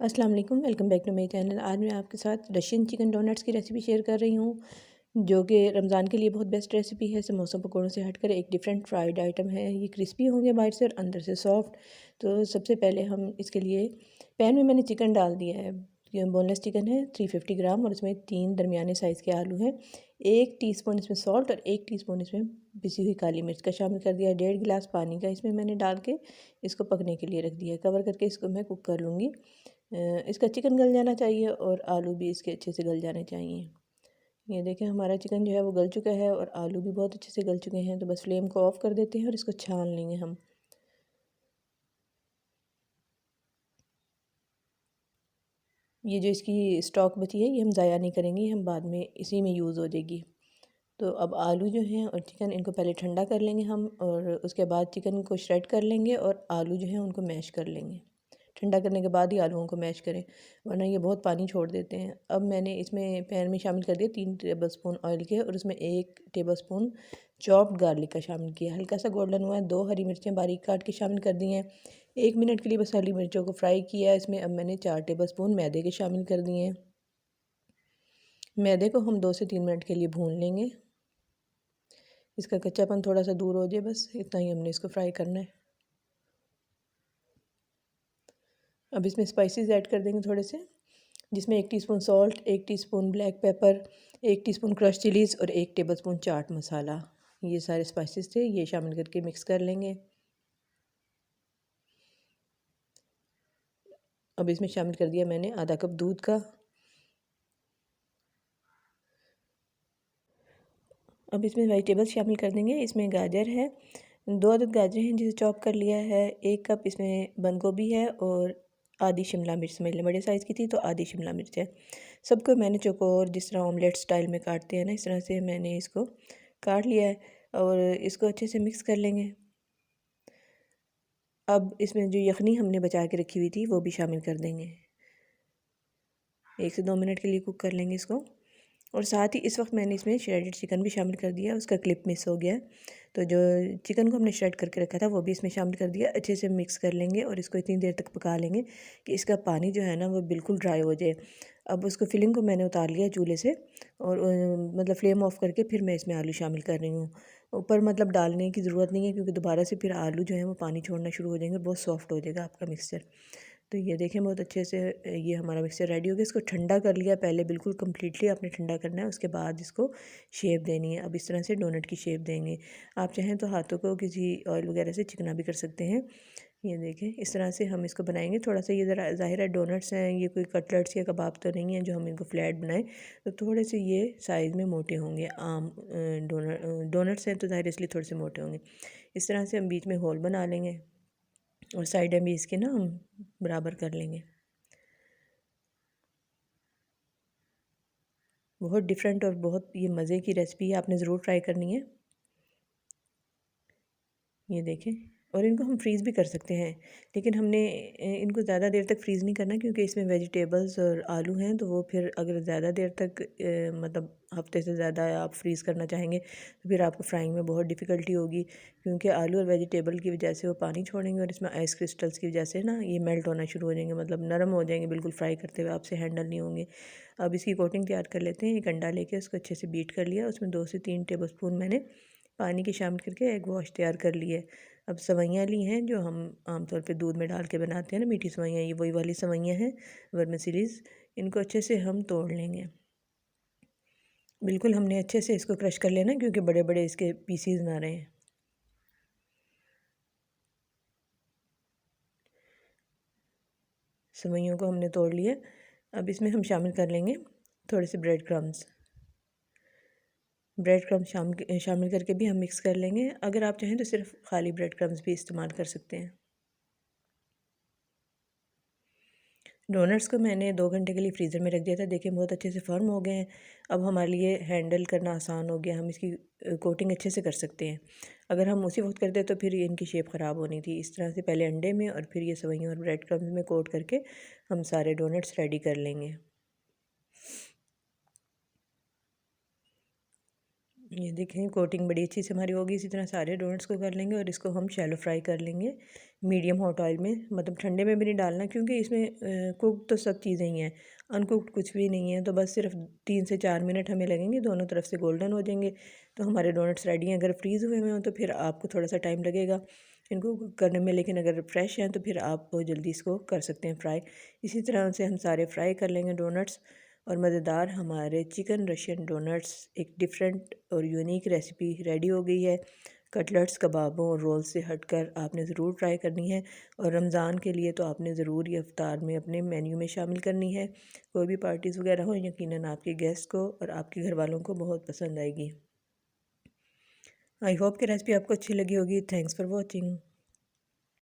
अस्सलाम वालेकुम, welcome back to my channel. आज मैं आपके साथ रशियन चिकन डोनट्स की रेसिपी शेयर कर रही हूँ जो कि रमज़ान के लिए बहुत बेस्ट रेसिपी है। समोसा पकौड़ों से हटकर एक डिफरेंट फ्राइड आइटम है। ये क्रिस्पी होंगे बाहर से और अंदर से सॉफ्ट। तो सबसे पहले हम इसके लिए पैन में मैंने चिकन डाल दिया है। ये बोनलेस चिकन है 350 ग्राम और इसमें 3 दरमियाने साइज़ के आलू हैं। 1 टीस्पून इसमें सॉल्ट और 1 टीस्पून इसमें पिसी हुई काली मिर्च का शामिल कर दिया। 1.5 गिलास पानी का इसमें मैंने डाल के इसको पकने के लिए रख दिया। कवर करके इसको मैं कुक कर लूँगी। इसका चिकन गल जाना चाहिए और आलू भी इसके अच्छे से गल जाने चाहिए। ये देखें हमारा चिकन जो है वो गल चुका है और आलू भी बहुत अच्छे से गल चुके हैं। तो बस फ्लेम को ऑफ़ कर देते हैं और इसको छान लेंगे हम। ये जो इसकी स्टॉक बची है ये हम ज़ाया नहीं करेंगे, हम बाद में इसी में यूज़ हो जाएगी। तो अब आलू जो हैं और चिकन इनको पहले ठंडा कर लेंगे हम और उसके बाद चिकन को श्रेड कर लेंगे और आलू जो हैं उनको मैश कर लेंगे। ठंडा करने के बाद ही आलूओं को मैश करें, वरना ये बहुत पानी छोड़ देते हैं। अब मैंने इसमें पैन में शामिल कर दिया 3 टेबलस्पून ऑयल के और उसमें 1 टेबलस्पून चॉप्ड गार्लिक का शामिल किया। हल्का सा गोल्डन हुआ है, 2 हरी मिर्चें बारीक काट के शामिल कर दी हैं। 1 मिनट के लिए बस हरी मिर्चों को फ्राई किया है। इसमें अब मैंने 4 टेबलस्पून मैदे के शामिल कर दिए हैं। मैदे को हम 2 से 3 मिनट के लिए भून लेंगे। इसका कच्चापन थोड़ा सा दूर हो जाए, बस इतना ही हमने इसको फ्राई करना है। अब इसमें स्पाइसेस ऐड कर देंगे थोड़े से, जिसमें 1 teaspoon salt, 1 teaspoon black pepper, 1 teaspoon crush chillies और 1 टेबलस्पून चाट मसाला। ये सारे स्पाइसेस थे, ये शामिल करके मिक्स कर लेंगे। अब इसमें शामिल कर दिया मैंने आधा कप दूध का। अब इसमें वेजिटेबल्स शामिल कर देंगे। इसमें गाजर है, 2 अदद गाजरें हैं जिसे चॉप कर लिया है। 1 कप इसमें बंद गोभी है और आधी शिमला मिर्च, समझ लें बड़े साइज़ की थी तो आधी शिमला मिर्च है। सबको मैंने चौकोर जिस तरह ऑमलेट स्टाइल में काटते हैं ना, इस तरह से मैंने इसको काट लिया है और इसको अच्छे से मिक्स कर लेंगे। अब इसमें जो यखनी हमने बचा के रखी हुई थी वो भी शामिल कर देंगे। 1 से 2 मिनट के लिए कुक कर लेंगे इसको। और साथ ही इस वक्त मैंने इसमें श्रेडेड चिकन भी शामिल कर दिया, उसका क्लिप मिस हो गया। तो जो चिकन को हमने श्रेड करके रखा था वो भी इसमें शामिल कर दिया। अच्छे से मिक्स कर लेंगे और इसको इतनी देर तक पका लेंगे कि इसका पानी जो है ना वो बिल्कुल ड्राई हो जाए। अब उसको फिलिंग को मैंने उतार लिया चूल्हे से और मतलब फ्लेम ऑफ करके फिर मैं इसमें आलू शामिल कर रही हूँ। ऊपर मतलब डालने की ज़रूरत नहीं है क्योंकि दोबारा से फिर आलू जो है वो पानी छोड़ना शुरू हो जाएंगे, बहुत सॉफ्ट हो जाएगा आपका मिक्सचर। तो ये देखें बहुत अच्छे से ये हमारा मिक्सचर रेडी हो गया। इसको ठंडा कर लिया पहले, बिल्कुल कम्प्लीटली आपने ठंडा करना है, उसके बाद इसको शेप देनी है। अब इस तरह से डोनट की शेप देंगे। आप चाहें तो हाथों को किसी ऑयल वगैरह से चिकना भी कर सकते हैं। ये देखें इस तरह से हम इसको बनाएंगे। थोड़ा सा ये ज़रा ज़ाहिर है डोनट्स हैं, ये कोई कटलेट्स या कबाब तो नहीं है जो हम इनको फ्लैट बनाएं, तो थोड़े से ये साइज़ में मोटे होंगे। आम डोनट्स हैं तो ज़ाहिर इसलिए थोड़े से मोटे होंगे। इस तरह से हम बीच में होल बना लेंगे और साइडें भी इसके ना हम बराबर कर लेंगे। बहुत डिफरेंट और बहुत ये मज़े की रेसिपी है, आपने ज़रूर ट्राई करनी है। ये देखें, और इनको हम फ्रीज़ भी कर सकते हैं, लेकिन हमने इनको ज़्यादा देर तक फ्रीज़ नहीं करना क्योंकि इसमें वेजिटेबल्स और आलू हैं। तो वो फिर अगर ज़्यादा देर तक मतलब हफ्ते से ज़्यादा आप फ्रीज़ करना चाहेंगे तो फिर आपको फ्राइंग में बहुत डिफ़िकल्टी होगी क्योंकि आलू और वेजिटेबल की वजह से वो पानी छोड़ेंगे और इसमें आइस क्रिस्टल्स की वजह से ना ये मेल्ट होना शुरू हो जाएंगे, मतलब नरम हो जाएंगे, बिल्कुल फ्राई करते हुए आपसे हैंडल नहीं होंगे। अब इसकी कोटिंग तैयार कर लेते हैं। एक अंडा लेके उसको अच्छे से बीट कर लिया, उसमें 2 से 3 टेबलस्पून मैंने पानी की शामिल करके एग वॉश तैयार कर लिए। अब सवैयाँ ली हैं जो हम आमतौर पे दूध में डाल के बनाते हैं ना, मीठी सवैयाँ, ये वही वाली सवैयाँ हैं वर्मिसेलीज़। इनको अच्छे से हम तोड़ लेंगे। बिल्कुल हमने अच्छे से इसको क्रश कर लेना क्योंकि बड़े बड़े इसके पीसीज ना रहें। सवैयों को हमने तोड़ लिया। अब इसमें हम शामिल कर लेंगे थोड़े से ब्रेड क्रम्स। ब्रेड क्रम्स शामिल करके भी हम मिक्स कर लेंगे। अगर आप चाहें तो सिर्फ खाली ब्रेड क्रम्स भी इस्तेमाल कर सकते हैं। डोनट्स को मैंने 2 घंटे के लिए फ्रीज़र में रख दिया था। देखिए बहुत अच्छे से फर्म हो गए हैं। अब हमारे लिए हैंडल करना आसान हो गया, हम इसकी कोटिंग अच्छे से कर सकते हैं। अगर हम उसी वक्त करते तो फिर इनकी शेप ख़राब होनी थी। इस तरह से पहले अंडे में और फिर ये सवैयों और ब्रेड क्रम्स में कोट करके हम सारे डोनट्स रेडी कर लेंगे। ये देखें कोटिंग बड़ी अच्छी से हमारी होगी। इसी तरह सारे डोनट्स को कर लेंगे और इसको हम शैलो फ्राई कर लेंगे मीडियम हॉट ऑयल में। मतलब ठंडे में भी नहीं डालना, क्योंकि इसमें कुक तो सब चीज़ें ही हैं, अनकुक्ड कुछ भी नहीं है। तो बस सिर्फ 3 से 4 मिनट हमें लगेंगे, दोनों तरफ से गोल्डन हो जाएंगे तो हमारे डोनट्स रेडी हैं। अगर फ्रीज़ हुए हुए हों तो फिर आपको थोड़ा सा टाइम लगेगा इनको कुक करने में, लेकिन अगर फ्रेश हैं तो फिर आप बहुत जल्दी इसको कर सकते हैं फ्राई। इसी तरह से हम सारे फ्राई कर लेंगे डोनट्स। और मज़ेदार हमारे चिकन रशियन डोनट्स एक डिफरेंट और यूनिक रेसिपी रेडी हो गई है। कटलेट्स, कबाबों और रोल से हटकर आपने ज़रूर ट्राई करनी है। और रमज़ान के लिए तो आपने ज़रूर ये इफ्तार में अपने मेन्यू में शामिल करनी है। कोई भी पार्टीज़ वगैरह हो, यकीनन आपके गेस्ट को और आपके घर वालों को बहुत पसंद आएगी। आई होप कि रेसिपी आपको अच्छी लगी होगी। Thanks for watching.